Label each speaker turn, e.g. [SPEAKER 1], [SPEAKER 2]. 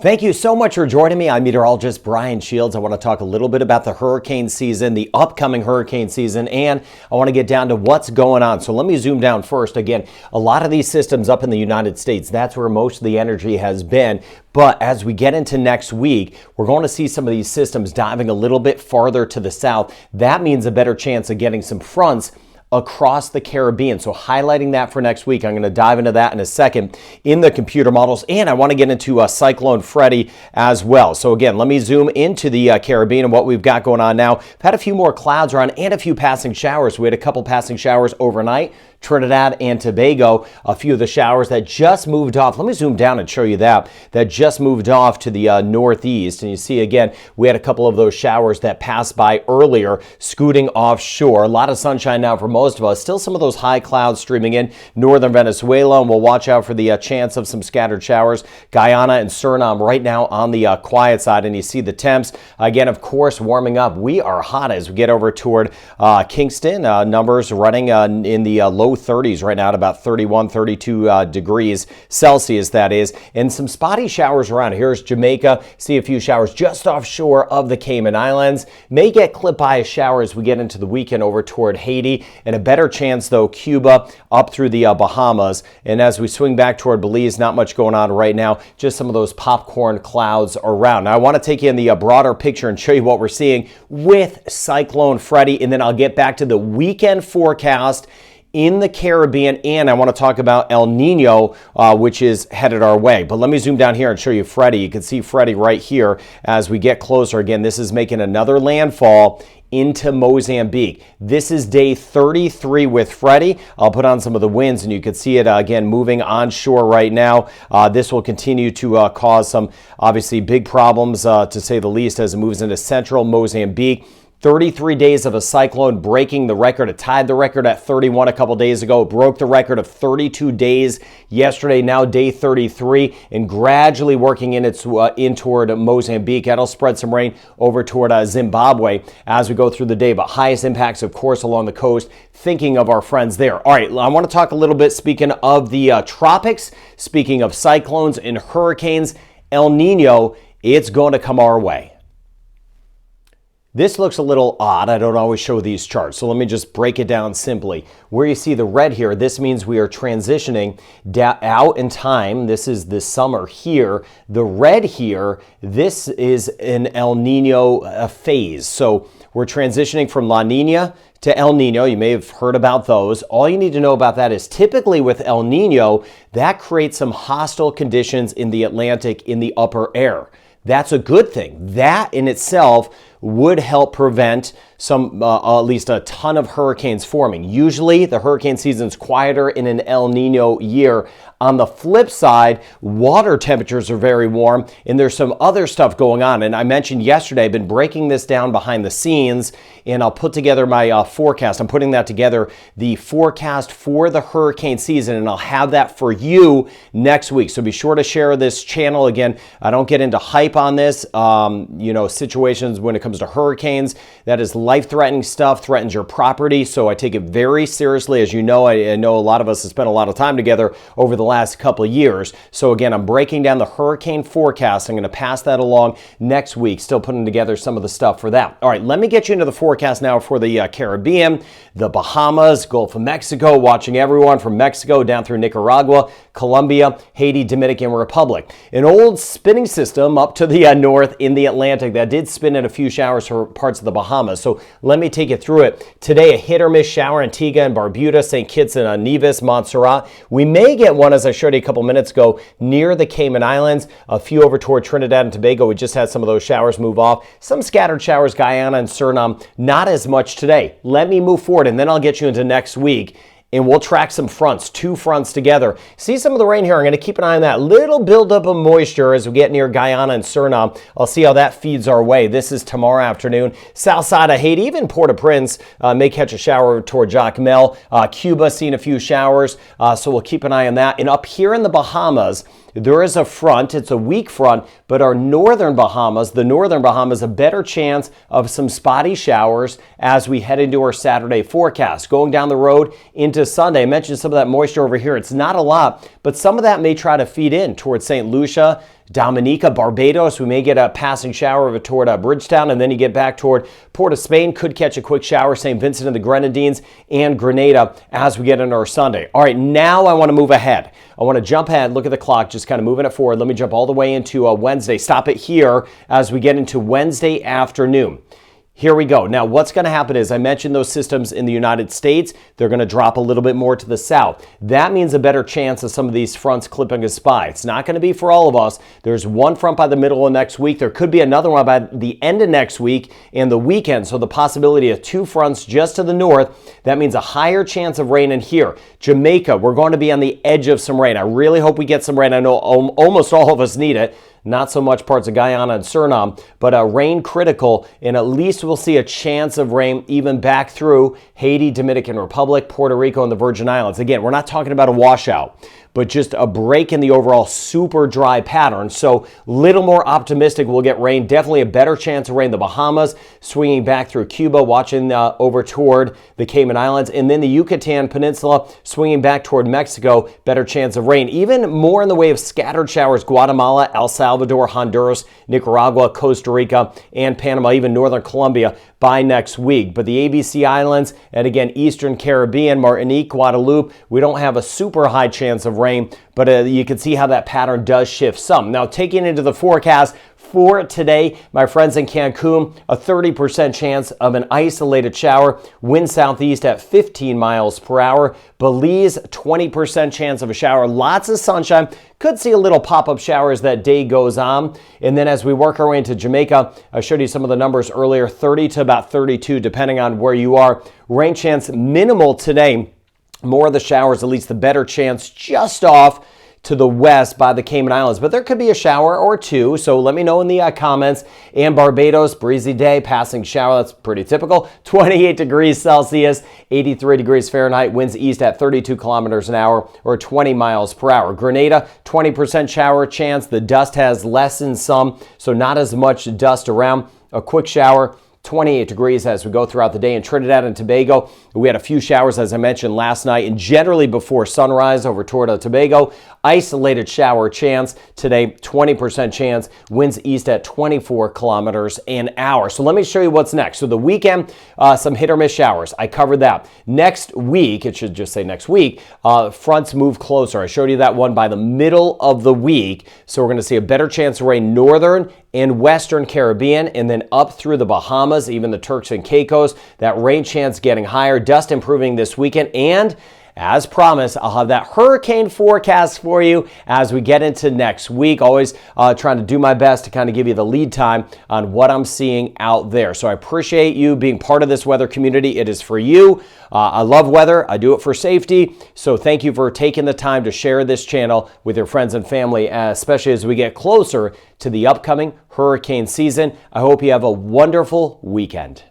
[SPEAKER 1] Thank you so much for joining me. I'm meteorologist Brian Shields. I want to talk a little bit about the hurricane season, the upcoming hurricane season, and I want to get down to what's going on. So let me zoom down first. Again, a lot of these systems up in the United States, that's where most of the energy has been. But as we get into next week, we're going to see some of these systems diving a little bit farther to the south. That means a better chance of getting some fronts across the Caribbean. So highlighting that for next week. I'm going to dive into that in a second in the computer models, and I want to get into Cyclone Freddy as well. So again, let me zoom into the Caribbean and what we've got going on now. I've had a few more clouds around and a few passing showers. We had a couple passing showers overnight. Trinidad and Tobago, a few of the showers that just moved off. Let me zoom down and show you that just moved off to the northeast. And you see, again, we had a couple of those showers that passed by earlier, scooting offshore. A lot of sunshine now for most of us. Still some of those high clouds streaming in northern Venezuela, and we'll watch out for the chance of some scattered showers. Guyana and Suriname right now on the quiet side, and you see the temps, again, of course, warming up. We are hot as we get over toward Kingston. Numbers running in the low 30s right now at about 31, 32 degrees Celsius, that is. And some spotty showers around. Here's Jamaica. See a few showers just offshore of the Cayman Islands. May get clipped by a shower as we get into the weekend over toward Haiti. And a better chance, though, Cuba up through the Bahamas. And as we swing back toward Belize, not much going on right now. Just some of those popcorn clouds around. Now, I want to take you in the broader picture and show you what we're seeing with Cyclone Freddy. And then I'll get back to the weekend forecast in the Caribbean, and I want to talk about El Nino, which is headed our way. But let me zoom down here and show you Freddy. You can see Freddy right here as we get closer. Again, this is making another landfall into Mozambique. This is day 33 with Freddy. I'll put on some of the winds, and you can see it again moving onshore right now. This will continue to cause some obviously big problems, to say the least, as it moves into central Mozambique. 33 days of a cyclone, breaking the record. It tied the record at 31 a couple days ago. It broke the record of 32 days yesterday, now day 33, and gradually working in toward Mozambique. That'll spread some rain over toward Zimbabwe as we go through the day, but highest impacts, of course, along the coast, thinking of our friends there. All right, I want to talk a little bit, speaking of the tropics, speaking of cyclones and hurricanes, El Nino, it's going to come our way. This looks a little odd. I don't always show these charts, so let me just break it down simply. Where you see the red here, this means we are transitioning out in time. This is the summer here. The red here, this is an El Nino phase. So we're transitioning from La Nina to El Nino. You may have heard about those. All you need to know about that is typically with El Nino, that creates some hostile conditions in the Atlantic in the upper air. That's a good thing. That in itself would help prevent at least a ton of hurricanes forming. Usually the hurricane season's quieter in an El Nino year. On the flip side, water temperatures are very warm, and there's some other stuff going on. And I mentioned yesterday, I've been breaking this down behind the scenes, and I'll put together my forecast. I'm putting that together, the forecast for the hurricane season, and I'll have that for you next week. So be sure to share this channel. Again, I don't get into hype on this, situations when it comes to hurricanes. That is life-threatening stuff, threatens your property. So I take it very seriously. As you know, I know a lot of us have spent a lot of time together over the last couple of years. So again, I'm breaking down the hurricane forecast. I'm going to pass that along next week, still putting together some of the stuff for that. All right, let me get you into the forecast now for the Caribbean, the Bahamas, Gulf of Mexico, watching everyone from Mexico down through Nicaragua, Colombia, Haiti, Dominican Republic. An old spinning system up to the north in the Atlantic that did spin in a few showers for parts of the Bahamas. So let me take you through it. Today, a hit or miss shower, Antigua and Barbuda, St. Kitts and Nevis, Montserrat. We may get one, as I showed you a couple minutes ago, near the Cayman Islands, a few over toward Trinidad and Tobago. We just had some of those showers move off. Some scattered showers, Guyana and Suriname, not as much today. Let me move forward, and then I'll get you into next week, and we'll track some fronts, two fronts together. See some of the rain here. I'm going to keep an eye on that little buildup of moisture as we get near Guyana and Suriname. I'll see how that feeds our way. This is tomorrow afternoon. South side of Haiti, even Port-au-Prince may catch a shower toward Jacmel. Cuba seeing a few showers, so we'll keep an eye on that. And up here in the Bahamas, there is a front. It's a weak front, but our northern Bahamas, a better chance of some spotty showers as we head into our Saturday forecast. Going down the road into Sunday, I mentioned some of that moisture over here. It's not a lot, but some of that may try to feed in towards St. Lucia, Dominica, Barbados. We may get a passing shower over toward Bridgetown, and then you get back toward Port of Spain. Could catch a quick shower. St. Vincent and the Grenadines and Grenada as we get into our Sunday. All right, now I want to move ahead. I want to jump ahead, look at the clock, just kind of moving it forward. Let me jump all the way into Wednesday. Stop it here as we get into Wednesday afternoon. Here we go. Now, what's going to happen is I mentioned those systems in the United States. They're going to drop a little bit more to the south. That means a better chance of some of these fronts clipping us by. It's not going to be for all of us. There's one front by the middle of next week. There could be another one by the end of next week and the weekend. So the possibility of two fronts just to the north, that means a higher chance of rain in here. Jamaica, we're going to be on the edge of some rain. I really hope we get some rain. I know almost all of us need it. Not so much parts of Guyana and Suriname, but rain critical, and at least we'll see a chance of rain even back through Haiti, Dominican Republic, Puerto Rico, and the Virgin Islands. Again, we're not talking about a washout, but just a break in the overall super dry pattern. So little more optimistic we'll get rain. Definitely a better chance of rain. The Bahamas, swinging back through Cuba, watching over toward the Cayman Islands, and then the Yucatan Peninsula, swinging back toward Mexico, better chance of rain. Even more in the way of scattered showers, Guatemala, El Salvador, Honduras, Nicaragua, Costa Rica, and Panama, even northern Colombia by next week. But the ABC Islands, and again, Eastern Caribbean, Martinique, Guadeloupe, we don't have a super high chance of rain, but you can see how that pattern does shift some. Now, taking into the forecast for today, my friends in Cancun, a 30% chance of an isolated shower, wind southeast at 15 miles per hour. Belize, 20% chance of a shower, lots of sunshine. Could see a little pop-up shower as that day goes on. And then as we work our way into Jamaica, I showed you some of the numbers earlier, 30 to about 32, depending on where you are. Rain chance minimal today. More of the showers, at least the better chance, just off to the west by the Cayman Islands. But there could be a shower or two, so let me know in the comments. And Barbados, breezy day, passing shower, that's pretty typical. 28 degrees Celsius, 83 degrees Fahrenheit, winds east at 32 kilometers an hour or 20 miles per hour. Grenada, 20% shower chance. The dust has lessened some, so not as much dust around. A quick shower, 28 degrees as we go throughout the day. In Trinidad and Tobago, we had a few showers, as I mentioned last night, and generally before sunrise over toward Tobago. Isolated shower chance today, 20% chance. Winds east at 24 kilometers an hour. So let me show you what's next. So the weekend, some hit or miss showers. I covered that. Next week, it should just say next week, fronts move closer. I showed you that one by the middle of the week. So we're going to see a better chance of rain northern and western Caribbean, and then up through the Bahamas, even the Turks and Caicos. That rain chance getting higher, dust improving this weekend, and as promised, I'll have that hurricane forecast for you as we get into next week. Always trying to do my best to kind of give you the lead time on what I'm seeing out there. So I appreciate you being part of this weather community. It is for you. I love weather. I do it for safety. So thank you for taking the time to share this channel with your friends and family, especially as we get closer to the upcoming hurricane season. I hope you have a wonderful weekend.